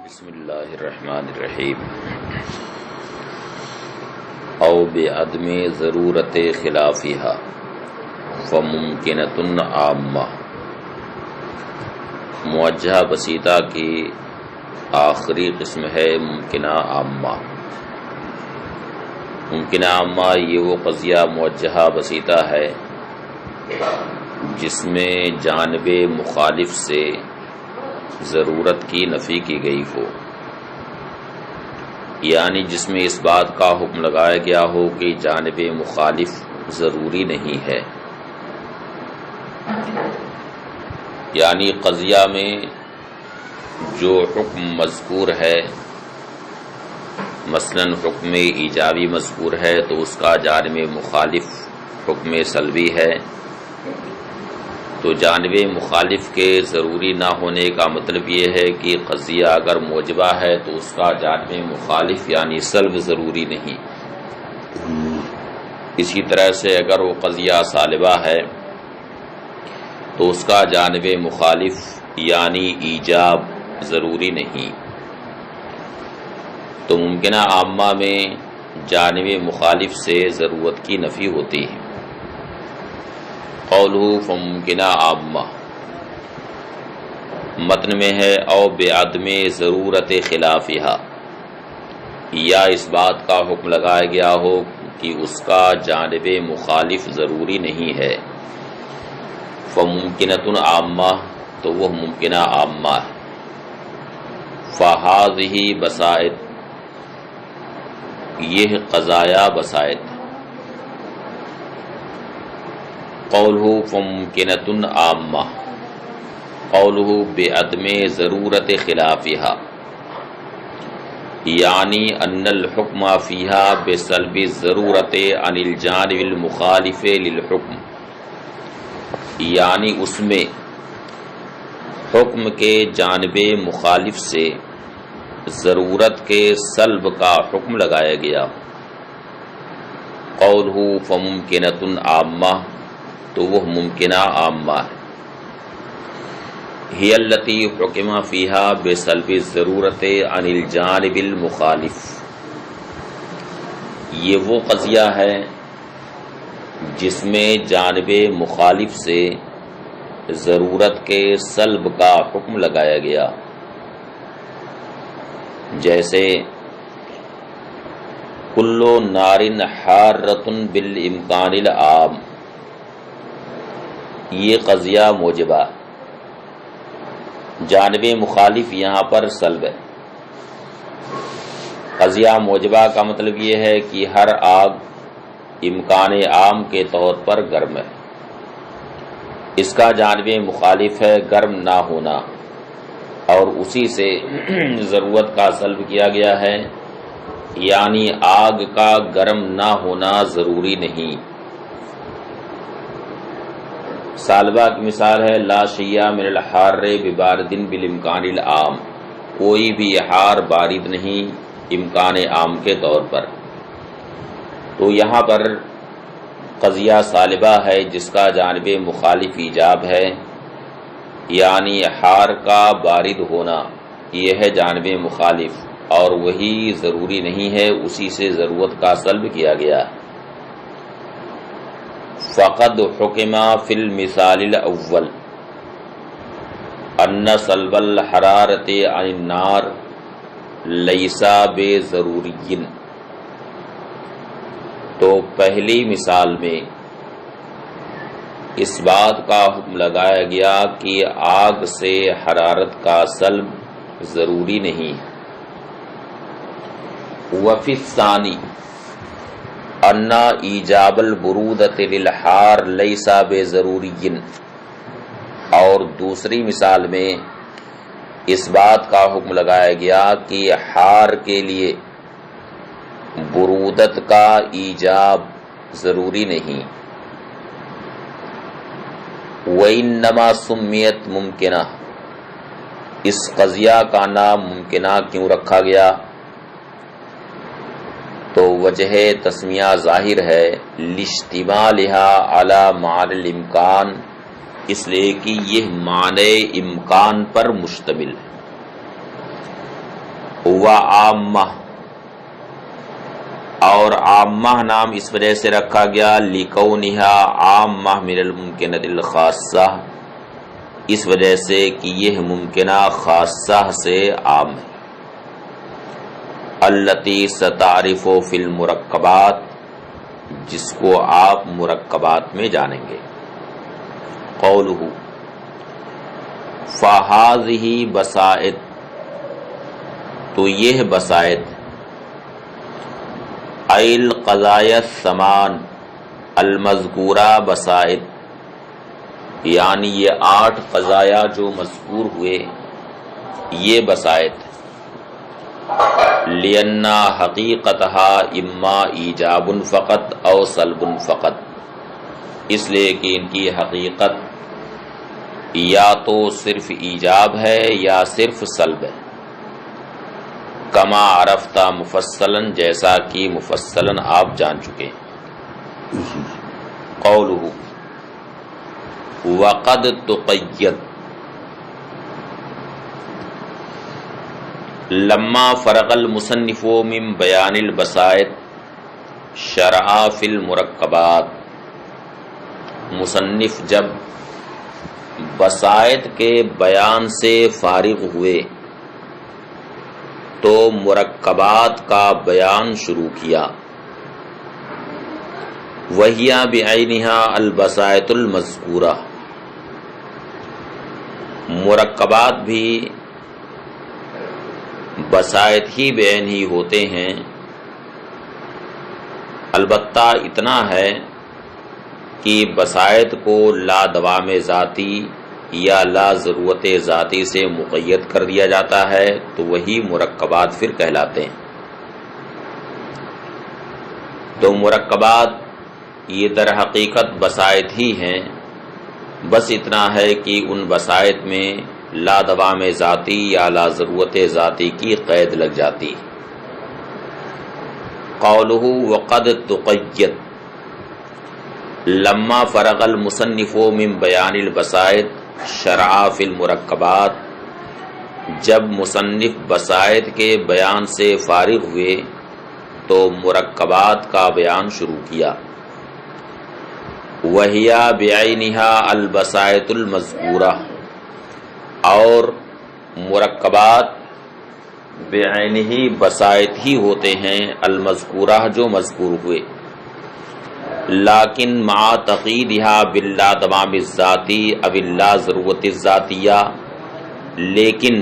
بسم اللہ الرحمن الرحیم او بعدم ضرورت خلافها فممکنۃ عامہ۔ موجہہ بسیطہ کی آخری قسم ہے ممکنہ عامہ۔ ممکنہ عامہ یہ وہ قضیہ موجہہ بسیطہ ہے جس میں جانب مخالف سے ضرورت کی نفی کی گئی ہو، یعنی جس میں اس بات کا حکم لگایا گیا ہو کہ جانب مخالف ضروری نہیں ہے۔ یعنی قضیہ میں جو حکم مذکور ہے، مثلا حکم ایجابی مذکور ہے تو اس کا جانب مخالف حکم سلبی ہے، تو جانب مخالف کے ضروری نہ ہونے کا مطلب یہ ہے کہ قضیہ اگر موجبہ ہے تو اس کا جانب مخالف یعنی سلب ضروری نہیں۔ اسی طرح سے اگر وہ قضیہ سالبہ ہے تو اس کا جانب مخالف یعنی ایجاب ضروری نہیں۔ تو ممکنہ عامہ میں جانب مخالف سے ضرورت کی نفی ہوتی ہے۔ قولہ فممکنہ عامہ متن میں ہے او بعدم ضرورت خلافہا، یا اس بات کا حکم لگایا گیا ہو کہ اس کا جانب مخالف ضروری نہیں ہے۔ فممکنۃ عامہ تو وہ ممکنہ عامہ ہے۔ فہذہ بسائط یہ قضایا بسائط۔ قولہ فممکنۃ عامہ قولہ بعدم ضرورت خلافہا، یعنی ان الحکم فیہا بسلب الضرورت عن الجانب المخالف للحکم، یعنی اس میں حکم کے جانب مخالف سے ضرورت کے سلب کا حکم لگایا گیا۔ قولہ فممکنۃ عامہ تو وہ ممکنہ عامہ ہے۔ ہی التی حکم فیہا بسلب الضرورت عن الجانب المخالف، یہ وہ قضیہ ہے جس میں جانب مخالف سے ضرورت کے سلب کا حکم لگایا گیا، جیسے کل نار حارۃ بالامکان العام، یہ قضیہ موجبہ، جانب مخالف یہاں پر سلب ہے۔ قضیہ موجبہ کا مطلب یہ ہے کہ ہر آگ امکان عام کے طور پر گرم ہے، اس کا جانب مخالف ہے گرم نہ ہونا، اور اسی سے ضرورت کا سلب کیا گیا ہے، یعنی آگ کا گرم نہ ہونا ضروری نہیں۔ سالبہ کی مثال ہے لا شیء من الحار ببارد بالامکان العام، کوئی بھی حار بارد نہیں امکان عام کے طور پر۔ تو یہاں پر قضیہ سالبہ ہے جس کا جانب مخالف ایجاب ہے، یعنی حار کا بارد ہونا یہ ہے جانب مخالف، اور وہی ضروری نہیں ہے، اسی سے ضرورت کا سلب کیا گیا۔ فقد حکم فی المثال الاول ان سلب الحرارۃ عن النار لیس بضروری، تو پہلی مثال میں اس بات کا حکم لگایا گیا کہ آگ سے حرارت کا سلب ضروری نہیں۔ وفی الثانی ان ایجاب البرودۃ للحار لیس بضروری، اور دوسری مثال میں اس بات کا حکم لگایا گیا کہ حار کے لیے برودت کا ایجاب ضروری نہیں۔ وَإِنَّمَا سُمِّيَتْ مُمْكِنَةً، اس قضیہ کا نام ممکنہ کیوں رکھا گیا؟ تو وجہ تسمیہ ظاہر ہے لاشتمالها علی معنی الامکان، اس لیے کہ یہ معنی امکان پر مشتمل ہے۔ و عامہ، اور عامہ نام اس وجہ سے رکھا گیا لکونہا عامہ من الممکنۃ الخاصہ، اس وجہ سے کہ یہ ممکنہ خاصہ سے عام ہے، التی ستعرف فی المرکبات، جس کو آپ مرکبات میں جانیں گے۔ قولہ فہذہ بسائط، تو یہ بسائط، ای القضایا الثمان المذکورہ بسائط، یعنی یہ 8 قضایا جو مذکور ہوئے یہ بسائط، لأن حقیقتها اما ایجاب فقط او سلب فقط، اس لیے کہ ان کی حقیقت یا تو صرف ایجاب ہے یا صرف سلب ہے، کما عرفتہ مفصلاً، جیسا کہ مفصلاً آپ جان چکے ہیں۔ قولہ وقد تقید، لما فرغ المصنف من بیان البسائط شرع فی المرکبات، مصنف جب بسائط کے بیان سے فارغ ہوئے تو مرکبات کا بیان شروع کیا۔ وہی بعینہا البسائط المذکورہ، مرکبات بھی بسائط ہی بعین ہی ہوتے ہیں، البتہ اتنا ہے کہ بسائط کو لا دوام ذاتی یا لا ضرورت ذاتی سے مقید کر دیا جاتا ہے تو وہی مرکبات پھر کہلاتے ہیں۔ تو مرکبات یہ در حقیقت بسائط ہی ہیں، بس اتنا ہے کہ ان بسائط میں لا دوام ذاتی یا لا ضرورت ذاتی کی قید لگ جاتی۔ قولہ وقد تقید، لما فرغ المصنف من بیان البسائط شرع فی المرکبات، جب مصنف بسائط کے بیان سے فارغ ہوئے تو مرکبات کا بیان شروع کیا۔ وہی بعینہا البسائط المذکورہ، اور مرکبات بعین ہی بسائط ہی ہوتے ہیں المذکورہ جو مذکور ہوئے، لیکن مع تقییدہا باللا دوام الذاتی او اللا ضرورت الذاتیہ، لیکن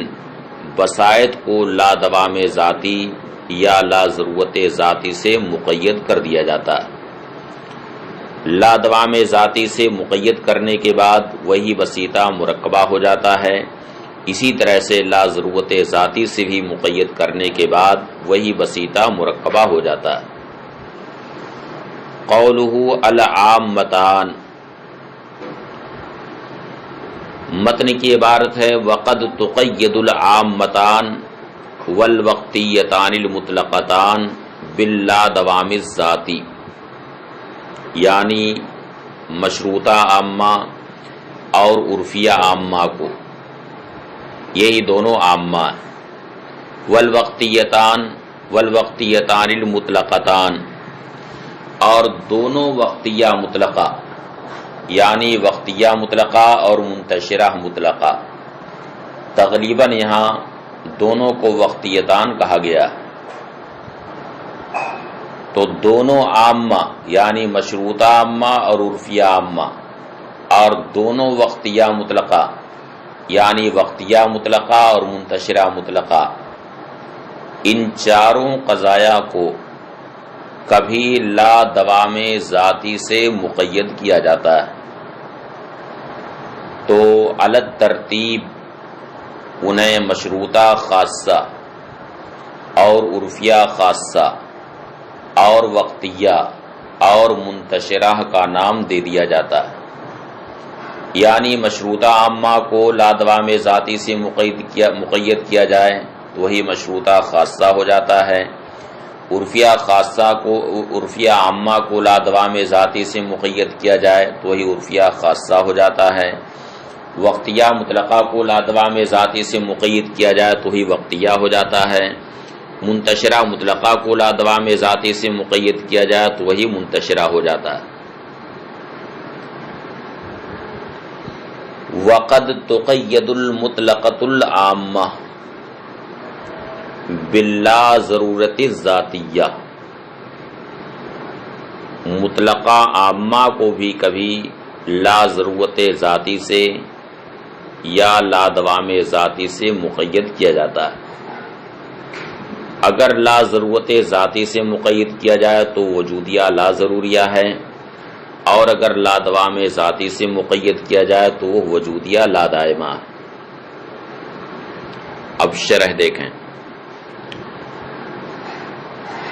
بسائط کو لا دوام ذاتی یا لا ضرورت ذاتی سے مقید کر دیا جاتا ہے۔ لا دوام ذاتی سے مقید کرنے کے بعد وہی بسیطہ مرکبہ ہو جاتا ہے، اسی طرح سے لا ضرورت ذاتی سے بھی مقید کرنے کے بعد وہی بسیطہ مرکبہ ہو جاتا ہے۔ قولہ العامتان، متن کی عبارت ہے وقد تقید العامتان والوقتیتان المطلقتان باللا دوام الذاتی، یعنی مشروطہ عامہ اور عرفیہ عامہ کو، یہی دونوں عامہ ہیں۔ والوقتیتان المطلقتان، اور دونوں وقتیہ مطلقہ، یعنی وقتیہ مطلقہ اور منتشرہ مطلقہ، تقریباً یہاں دونوں کو وقتیتان کہا گیا ہے۔ تو دونوں عامہ یعنی مشروطہ عامہ اور عرفیہ عامہ، اور دونوں وقتیہ مطلقہ یعنی وقتیہ مطلقہ اور منتشرہ مطلقہ، ان چاروں قضایا کو کبھی لا دوام ذاتی سے مقید کیا جاتا ہے تو علی ترتیب انہیں مشروطہ خاصہ اور عرفیہ خاصہ اور وقتیہ اور منتشرہ کا نام دے دیا جاتا ہے۔ یعنی مشروطہ عامہ کو لا دوام ذاتی سے مقید کیا جائے تو وہی مشروطہ خاصہ ہو جاتا ہے، عرفیہ عامہ کو لا دوام ذاتی سے مقید کیا جائے تو وہی عرفیہ خاصہ ہو جاتا ہے، وقتیہ مطلقہ کو لا دوام ذاتی سے مقید کیا جائے تو وہی وقتیہ ہو جاتا ہے، منتشرہ مطلقہ کو لا دوام ذاتی سے مقید کیا جائے تو وہی منتشرہ ہو جاتا ہے۔ وقد تقید المطلقۃ العامہ باللا ضرورت ذاتیہ، مطلقہ عامہ کو بھی کبھی لا ضرورت ذاتی سے یا لا دوام ذاتی سے مقید کیا جاتا ہے۔ اگر لا ضرورت ذاتی سے مقید کیا جائے تو وجودیہ لا ضروریہ ہے، اور اگر لا دوام ذاتی سے مقید کیا جائے تو وہ وجودیہ لا دائمہ ہے۔ اب شرح دیکھیں۔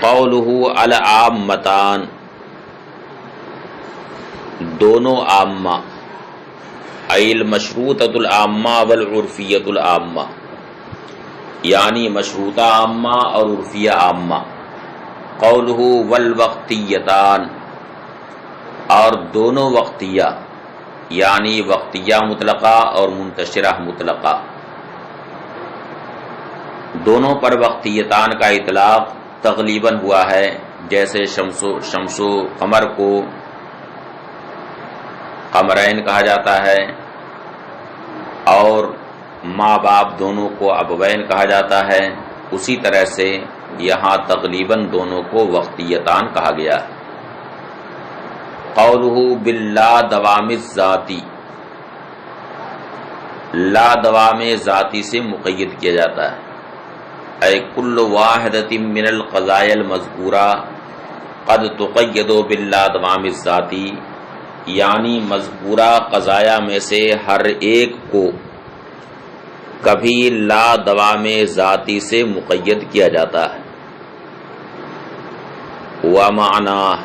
قولہ العامتان، دونوں عامہ، ای المشروطۃ العامہ والعرفیۃ العامہ، یعنی مشروطہ عامہ اور عرفیہ عامہ۔ قولہ والوقتیتان، اور دونوں وقتیہ، یعنی وقتیہ مطلقہ اور منتشرہ مطلقہ، دونوں پر وقتیتان کا اطلاق تغلیباً ہوا ہے، جیسے شمس و قمر کو قمرین کہا جاتا ہے، اور ماں باپ دونوں کو ابوین کہا جاتا ہے، اسی طرح سے یہاں تغلیباً دونوں کو وقتیتان کہا گیا ہے۔ قولہ باللا دوام الذاتی، لا دوام ذاتی سے مقید کیا جاتا ہے۔ اے کل واحدۃ من القضایا المذکورہ قد تقید باللا دوام الذاتی، یعنی مذکورہ قضایا میں سے ہر ایک کو کبھی لا دوام ذاتی سے مقید کیا جاتا ہے۔ ومعناه،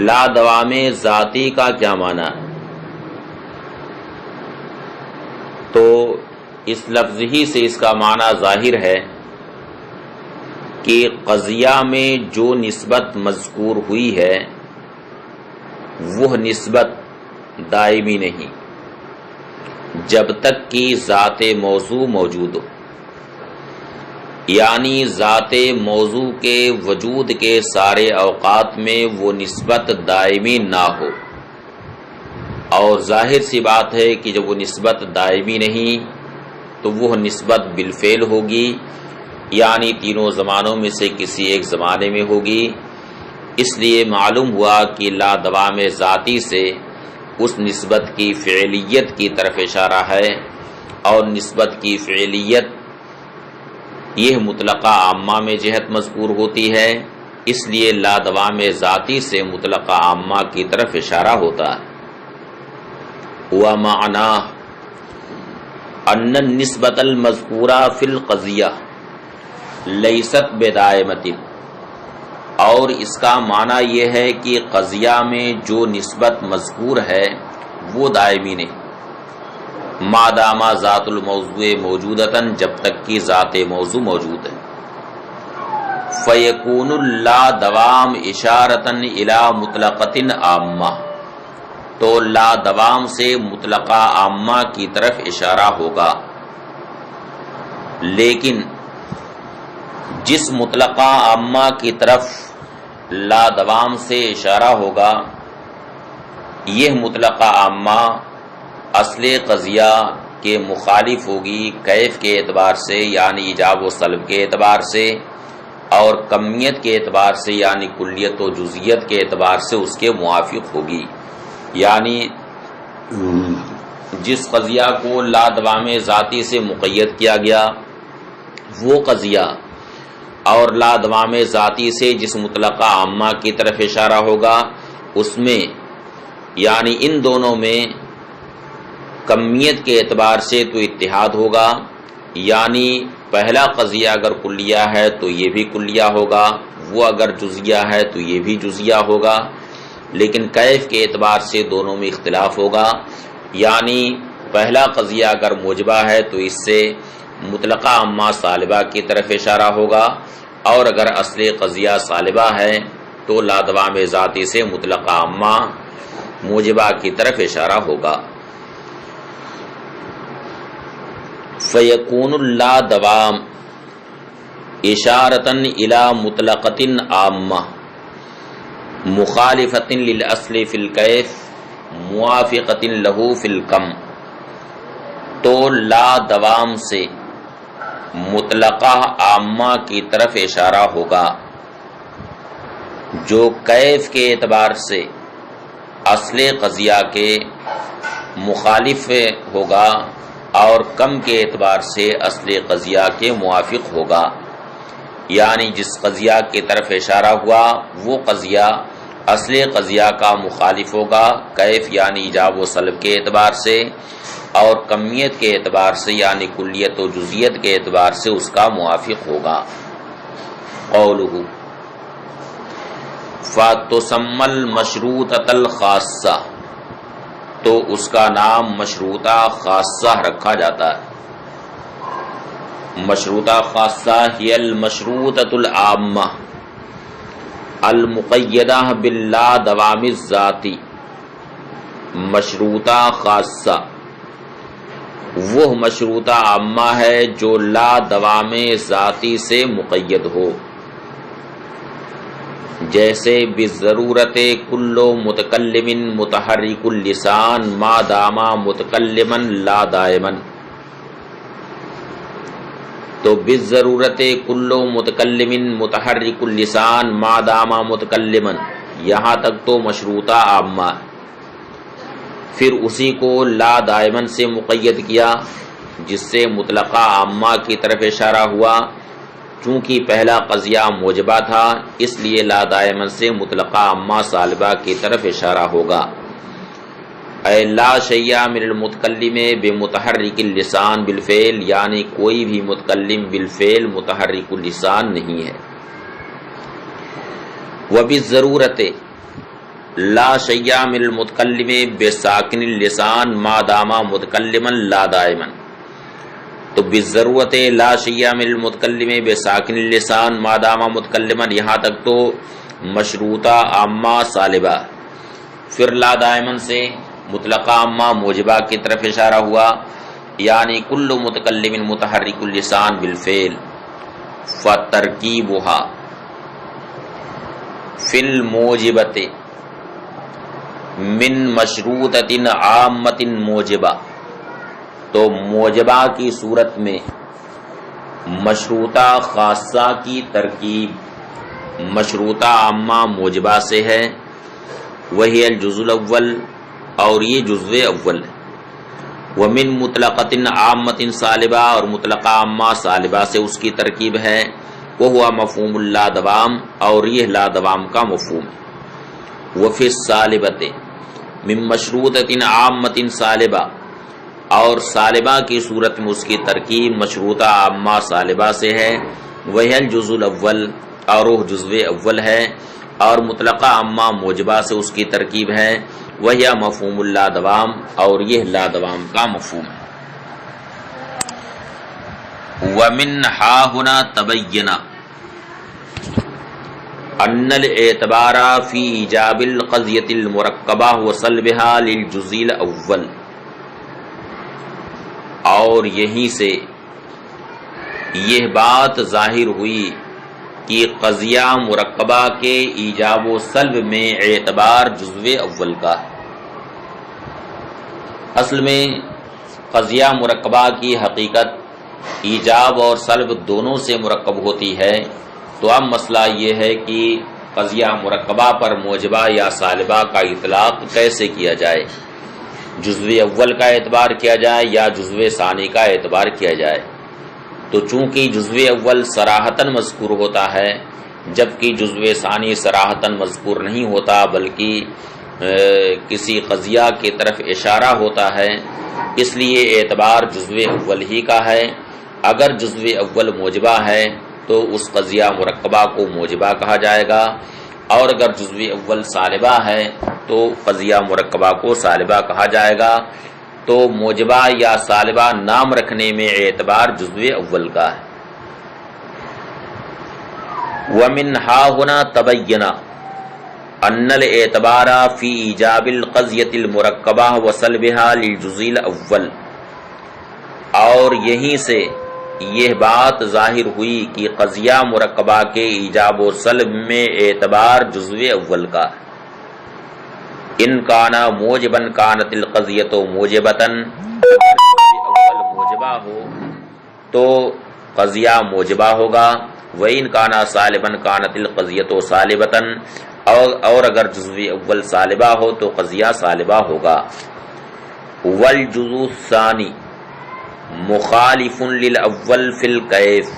لا دوام ذاتی کا کیا معنی ہے؟ تو اس لفظ ہی سے اس کا معنی ظاہر ہے کہ قضیہ میں جو نسبت مذکور ہوئی ہے وہ نسبت دائمی نہیں جب تک کہ ذات موضوع موجود ہو، یعنی ذات موضوع کے وجود کے سارے اوقات میں وہ نسبت دائمی نہ ہو۔ اور ظاہر سی بات ہے کہ جب وہ نسبت دائمی نہیں تو وہ نسبت بالفعل ہوگی، یعنی تینوں زمانوں میں سے کسی ایک زمانے میں ہوگی۔ اس لیے معلوم ہوا کہ لا دوام ذاتی سے اس نسبت کی فعلیت کی طرف اشارہ ہے، اور نسبت کی فعلیت یہ مطلقہ عامہ میں جہت مذکور ہوتی ہے، اس لیے لا دوام ذاتی سے مطلقہ عامہ کی طرف اشارہ ہوتا ہے۔ ومعناه ان النسبۃ المذکورہ فی القضیہ لیست بدائمۃ، اور اس کا معنی یہ ہے کہ قضیہ میں جو نسبت مذکور ہے وہ دائمی نہیں، مادامہ ذات الموضوع موجودتاً، جب تک کہ ذات موضوع موجود ہے۔ فیکون لا دوام اشارتاً الی مطلقۃ عامہ، تو لا دوام سے مطلقہ عامہ کی طرف اشارہ ہوگا، لیکن جس مطلقہ عامہ کی طرف لا دوام سے اشارہ ہوگا یہ مطلقہ عامہ اصل قضیہ کے مخالف ہوگی کیف کے اعتبار سے، یعنی ایجاب و سلب کے اعتبار سے، اور کمیت کے اعتبار سے یعنی کلیت و جزئیت کے اعتبار سے اس کے موافق ہوگی۔ یعنی جس قضیہ کو لا دوام ذاتی سے مقید کیا گیا وہ قضیہ اور لا دوام ذاتی سے جس مطلقہ عامہ کی طرف اشارہ ہوگا اس میں، یعنی ان دونوں میں کمیت کے اعتبار سے تو اتحاد ہوگا، یعنی پہلا قضیہ اگر کلیہ ہے تو یہ بھی کلیہ ہوگا، وہ اگر جزیہ ہے تو یہ بھی جزیہ ہوگا، لیکن کیف کے اعتبار سے دونوں میں اختلاف ہوگا، یعنی پہلا قضیہ اگر موجبہ ہے تو اس سے مطلقہ عامہ سالبہ کی طرف اشارہ ہوگا، اور اگر اصل قضیہ سالبہ ہے تو لا دوام ذاتی سے مطلقہ عامہ موجبہ کی طرف اشارہ ہوگا۔ فیکون لا دوام اشارتن الی مطلقتن عامہ مخالفتن للاصل فی الکیف موافقتن لہو فی الکم، تو لا دوام سے مطلقہ عامہ کی طرف اشارہ ہوگا جو کیف کے اعتبار سے اصل قضیہ کے مخالف ہوگا اور کم کے اعتبار سے اصل قضیہ کے موافق ہوگا، یعنی جس قضیہ کی طرف اشارہ ہوا وہ قضیہ اصل قضیہ کا مخالف ہوگا کیف یعنی ایجاب و سلب کے اعتبار سے، اور کمیت کے اعتبار سے یعنی کلیت و جزیت کے اعتبار سے اس کا موافق ہوگا۔ قولہ فَتُسَمَّى الْمَشْرُوطَةَ الْخَاصَّةَ، تو اس کا نام مشروطہ خاصہ رکھا جاتا ہے۔ مشروطہ خاصہ ہی المشروطۃ العامہ المقیدہ باللا دوام الذاتی۔ مشروطہ خاصہ وہ مشروطہ عامہ ہے جو لا دوام ذاتی سے مقید ہو، جیسے بالضرورت کل متکلم متحرک اللسان ما دام متکلما لا دائما، تو بالضرورت کل متکلم متحرک اللسان ما دام متکلما یہاں تک تو مشروطہ عامہ، پھر اسی کو لا دائمن سے مقید کیا جس سے مطلقہ عامہ کی طرف اشارہ ہوا، چونکہ پہلا قضیہ موجبہ تھا اس لیے لا دائمن سے مطلقہ عامہ سالبہ کی طرف اشارہ ہوگا۔ اے لا شیء من المتکلم بمتحرک اللسان بالفعل، یعنی کوئی بھی متکلم بالفعل متحرک اللسان نہیں ہے۔ وبالضرورت لا شیء من المتکلم بساکن اللسان ما دام متکلما لا دائما، تو بالضرورت لا شیء من المتکلم بساکن اللسان ما دام متکلما یہاں تک تو مشروطہ عامہ سالبہ، پھر لا دائمن سے مطلقہ عامہ موجبہ کی طرف اشارہ ہوا، یعنی کل متکلم متحرک اللسان بالفعل، فترکیبها فی الموجبۃ من مشروطۃ عامۃ موجبہ، تو موجبہ کی صورت میں مشروطہ خاصہ کی ترکیب مشروطہ عامہ موجبہ سے ہے، وہی الجزء الاول، اور یہ جزو اول ہے، ومن مطلقۃ عامۃ سالبہ، اور مطلقہ عامہ سالبہ سے اس کی ترکیب ہے، وہو مفہوم اللا دوام، اور یہ لا دوام کا مفہوم ہے۔ وفی السالبۃ من مشروطۃ عامۃ سالبہ، اور سالبہ کی صورت میں اس کی ترکیب مشروطہ عامہ سالبہ سے ہے، وہی الجزء الاول، اور وہ جزو اول ہے، اور مطلقہ عامہ موجبہ سے اس کی ترکیب ہے، وہی مفہوم اللا دوام، اور یہ لا دوام کا مفہوم ہے۔ ومن ہا ہنا تبین ان الاعتبار فی ایجاب القضیۃ المرکبہ وسلبها للجزء الاول، اور یہیں سے یہ بات ظاہر ہوئی کہ قضیہ مرکبہ کے ایجاب و سلب میں اعتبار جزو اول کا ہے۔ اصل میں قضیہ مرکبہ کی حقیقت ایجاب اور سلب دونوں سے مرکب ہوتی ہے، تو اب مسئلہ یہ ہے کہ قضیہ مرکبہ پر موجبہ یا سالبہ کا اطلاق کیسے کیا جائے، جزو اول کا اعتبار کیا جائے یا جزو ثانی کا اعتبار کیا جائے۔ تو چونکہ جزو اول صراحتاً مذکور ہوتا ہے جبکہ جزو ثانی صراحتاً مذکور نہیں ہوتا بلکہ کسی قضیہ کی طرف اشارہ ہوتا ہے، اس لیے اعتبار جزو اول ہی کا ہے۔ اگر جزو اول موجبہ ہے تو اس قضیہ مرکبہ کو موجبہ کہا جائے گا، اور اگر جزو اول سالبہ ہے تو قضیہ مرکبہ کو سالبہ کہا جائے گا۔ تو موجبہ یا سالبہ نام رکھنے میں اعتبار جزو اول کا ہے۔ ومن ہا ہنا تبین ان الاعتبار فی ایجاب القضیۃ المرکبہ وسلبها للجزء الاول، اور یہیں سے یہ بات ظاہر ہوئی کہ قضیہ مرکبہ کے ایجاب و سلب میں اعتبار جزو اول کا، ان کانا موجبن کانت القضیۃ موجبتن، اول موجبہ ہو تو قضیہ موجبہ ہوگا، وَإِن کانا سالبن کانت القضیۃ سالبتن، اور اگر جزو اول سالبہ ہو تو قضیہ سالبہ ہوگا۔ والجزء الثانی مخالف للاول فی الکیف،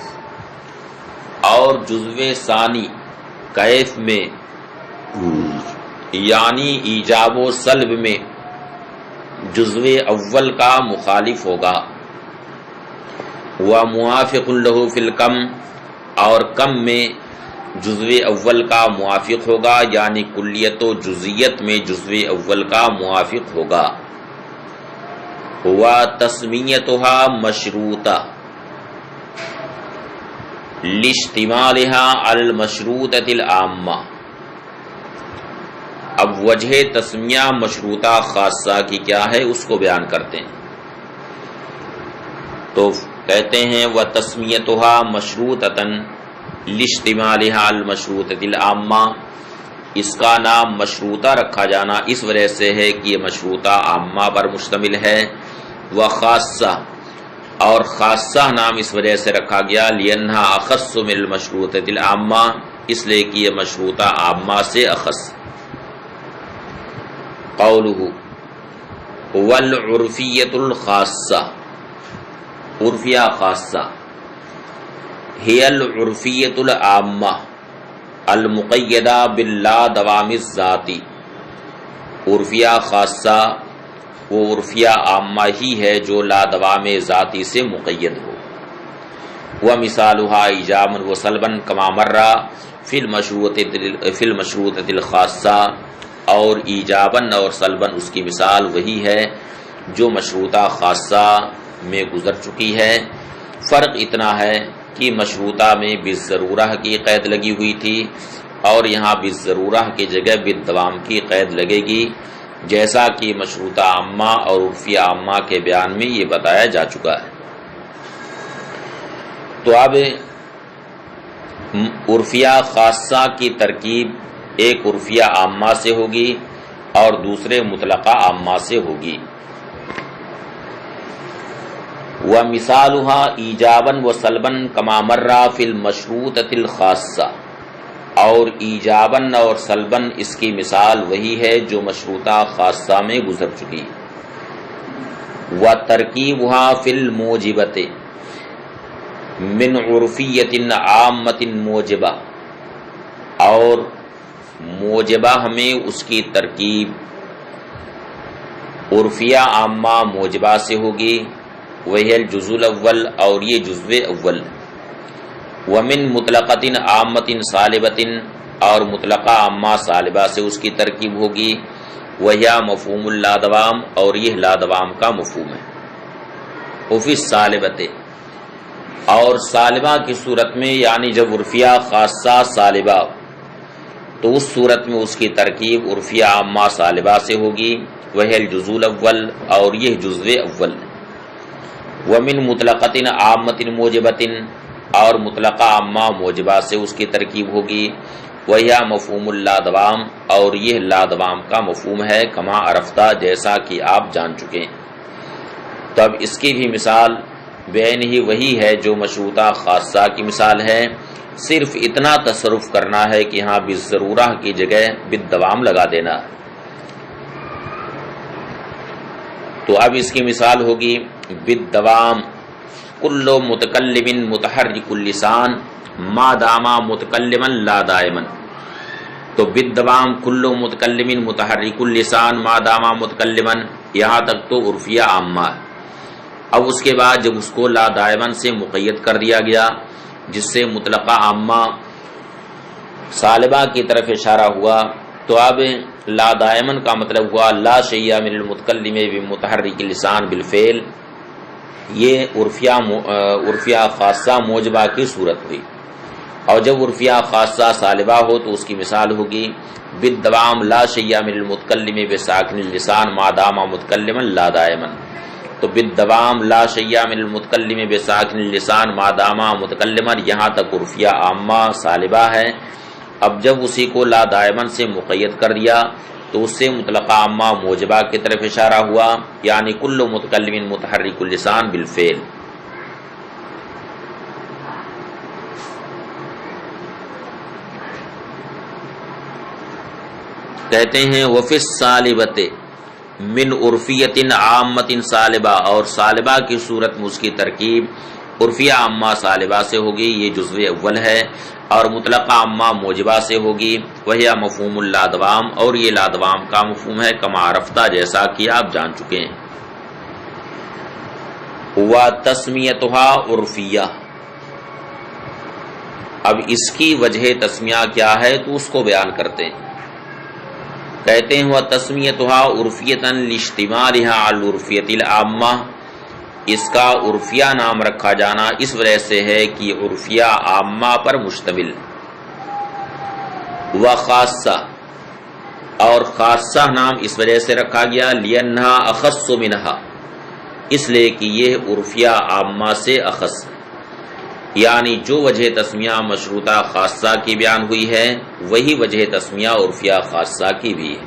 اور جزو ثانی کیف میں یعنی ایجاب و سلب میں جزو اول کا مخالف ہوگا، وموافق له فی الکم، اور کم میں جزو اول کا موافق ہوگا، یعنی کلیت و جزیت میں جزو اول کا موافق ہوگا۔ وتسمیتها مشروطہ لاشتمالها علی المشروطۃ العامہ، اب وجہ تسمیہ مشروطہ خاصہ کی کیا ہے اس کو بیان کرتے ہیں۔ تو کہتے ہیں وتسمیتها مشروطۃ لاشتمالها علی المشروطۃ العامہ، اس کا نام مشروطہ رکھا جانا اس وجہ سے ہے کہ یہ مشروطہ عامہ پر مشتمل ہے، وخاصہ، اور خاصہ نام اس وجہ سے رکھا گیا لأنها اخص من المشروطۃ العامہ، اس لیے کہ یہ مشروطہ عامہ سے اخص۔ قولہ والعرفیۃ الخاصہ، عرفیہ خاصہ، ہی العرفیۃ العامہ المقیدہ باللا دوام الذاتی، عرفیہ خاصہ وہ عرفیہ عامہ ہی ہے جو لا دوام ذاتی سے مقید ہو۔ ومثالها ایجابا وسلبا کما مر فی المشروطۃ الخاصہ، اور ایجاباً اور سلباً اس کی مثال وہی ہے جو مشروطہ خاصہ میں گزر چکی ہے۔ فرق اتنا ہے کہ مشروطہ میں بالضرورہ کی قید لگی ہوئی تھی، اور یہاں بالضرورہ کی جگہ بالدوام کی قید لگے گی، جیسا کہ مشروطہ عامہ اور عرفیہ عامہ کے بیان میں یہ بتایا جا چکا ہے۔ تو اب عرفیہ خاصہ کی ترکیب ایک عرفیہ عامہ سے ہوگی اور دوسرے مطلقہ عامہ سے ہوگی۔ ومثالها ایجابا وسلبا کما مر فی المشروطۃ الخاصہ، اور ایجاباً اور سلباً اس کی مثال وہی ہے جو مشروطہ خاصہ میں گزر چکی۔ وترکیبها فی الموجبۃ من عرفیۃ عامۃ موجبہ، اور موجبہ ہمیں اس کی ترکیب عرفیہ عامہ موجبہ سے ہوگی، وہی الجزء الاول، اور یہ جزو اول۔ ومن مطلقۃ عامۃ صالبۃ، اور مطلقہ عامہ صالبہ سے اس کی ترکیب ہوگی، وہی مفہوم اللادوام، اور یہ لادوام کا مفہوم ہے۔ وفی الصالبۃ، اور صالبہ کی صورت میں یعنی جب عرفیہ خاصہ صالبہ تو اس صورت میں اس کی ترکیب عرفیہ عامہ صالبہ سے ہوگی، وہی الجزء الاول، اور یہ جزو اول۔ ومن مطلقۃ عامۃ موجبۃ، اور مطلقہ عامہ موجبہ سے اس کی ترکیب ہوگی، وہی مفہوم اللادوام، اور یہ لادوام کا مفہوم ہے، کما عرفتہ، جیسا کہ آپ جان چکے۔ تو اب اس کی بھی مثال بین ہی وہی ہے جو مشروطہ خاصہ کی مثال ہے، صرف اتنا تصرف کرنا ہے کہ ہاں بالضرورہ کی جگہ بالدوام لگا دینا۔ تو اب اس کی مثال ہوگی بالدوام کل متکلم متحرک اللسان ما دام متکلما لا دائما، تو بالدوام کل متکلم متحرک اللسان ما دام متکلما، یہاں تک تو عرفیہ عامہ ہے۔ اب اس کے بعد جب اس کو لا دائما سے مقید کر دیا گیا، جس سے مطلقہ عامہ صالبہ کی طرف اشارہ ہوا، تو اب لا دائمن کا مطلب ہوا لا شیء من المتکلم بمتحرک اللسان بالفعل، یہ عرفیہ خاصہ موجبہ کی صورت ہوئی۔ اور جب عرفیہ خاصہ صالبہ ہو تو اس کی مثال ہوگی بالدوام لا شیء من المتکلم بساکن اللسان ما دام متکلما لا دائما، تو بالدوام لا شیء من المتکلم بساکن اللسان ما دام متکلما، یہاں تک عرفیہ عامہ سالبہ ہے۔ اب جب اسی کو لا دائمن سے مقید کر دیا تو اس سے مطلقہ عامہ موجبہ کی طرف اشارہ ہوا، یعنی کل متکلم متحرک اللسان بالفعل۔ کہتے ہیں وفی السالبۃ من عرفیۃ عامۃ سالبہ، اور سالبہ کی صورت میں اس کی ترکیب عرفیہ عامہ سالبہ سے ہوگی، یہ جزو اول ہے، اور مطلقہ عامہ موجبہ سے ہوگی، وہی مفہوم اللادوام، اور یہ لادوام کا مفہوم ہے، کما عرفتہ جیسا کہ آپ جان چکے ہیں۔ وتسمیتها عرفیہ، اب اس کی وجہ تسمیہ کیا ہے تو اس کو بیان کرتے ہیں۔ کہتے ہیں وتسمیتها عرفیۃ لاجتماعها علی العرفیۃ العامہ، اس کا عرفیہ نام رکھا جانا اس وجہ سے ہے کہ عرفیہ عامہ پر مشتمل، وخاصہ، اور خاصہ نام اس وجہ سے رکھا گیا لأنها اخص منها، اس لیے کہ یہ عرفیہ عامہ سے اخص، یعنی جو وجہ تسمیہ مشروطہ خاصہ کی بیان ہوئی ہے وہی وجہ تسمیہ عرفیہ خاصہ کی بھی ہے۔